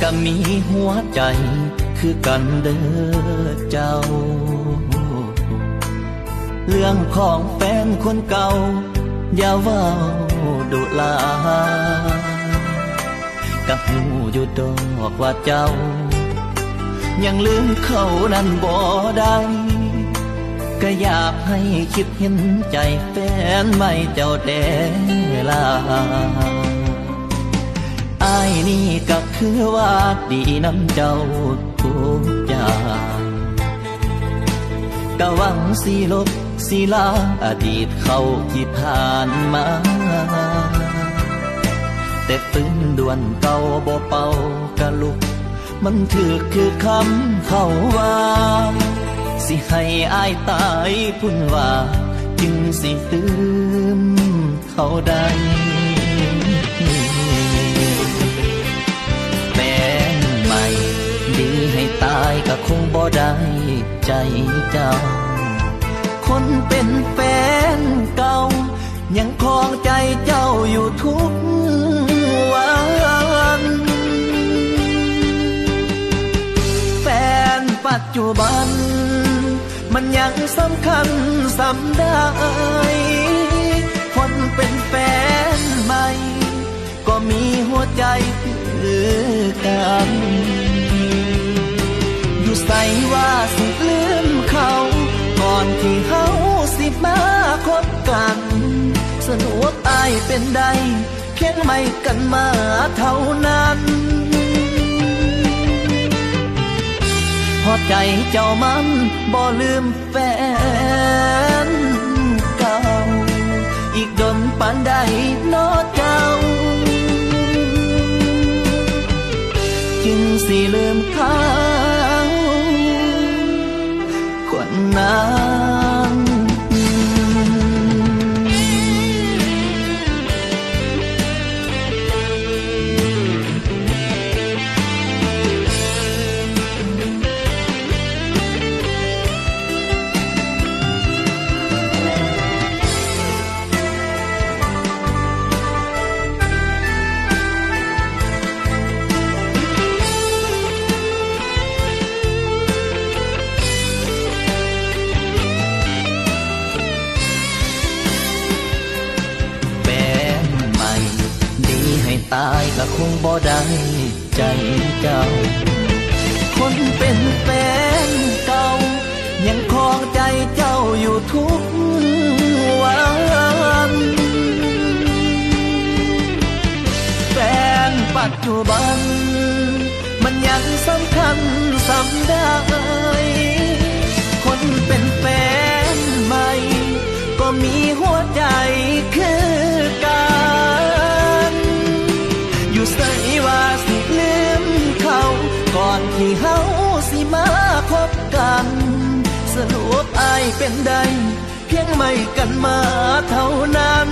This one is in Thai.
ก็มีหัวใจคือกันเด้อเจ้าเรื่องของแฟนคนเก่าอย่าเว้าดุลากับหูอยู่ดอกว่าเจ้ายังลืมเขานั้นบ่ได้ก็อยากให้คิดเห็นใจแฟนไม่เจ้าแต่ลาอ้ายนี่ก็คือว่าดีน้ำเจ้าทุกอย่างก็หวังสิลบสิล้างอดีตเขาที่ผ่านมาแต่ปืนด่วนเก่าบ่เป่ากะลุกมันถือคือคำเขาว่าสิให้อายตายพุ่นว่าจึงสิตื่มเขาได้แฟนใหม่ดีให้ตายก็คงบ่ได้ใจเจ้าคนเป็นแฟนเก่ายังคลองใจเจ้าอยู่ทุกวันแฟนปัจจุบันมันยังสำคัญสำได้คนเป็นแฟนใหม่ก็มีหัวใจคือกันอยู่ใส่ว่าสิลืมเขาก่อนที่เขาสิมาคบกันสนุกอายเป็นใดเพียงไม่กันมาเท่านั้นพอใจเจ้ามันบ่ลืมแฟนเก่าอีกดนปานใดน้อเจ้าจึงสิลืมเขาคนนั้นตายก็คงบ่ได้ใจเจ้าคนเป็นแฟนเก่ายังคลองใจเจ้าอยู่ทุกวันแฟนปัจจุบันมันยังสำคัญสำได้คนเป็นแฟนใหม่ก็มีหัวใจคือกันอยู่ใส่ว่าสิลืมเขาก่อนที่เฮาสิมาคบกันสรุปอายเป็นใดเพียงไม่กันมาเท่านั้น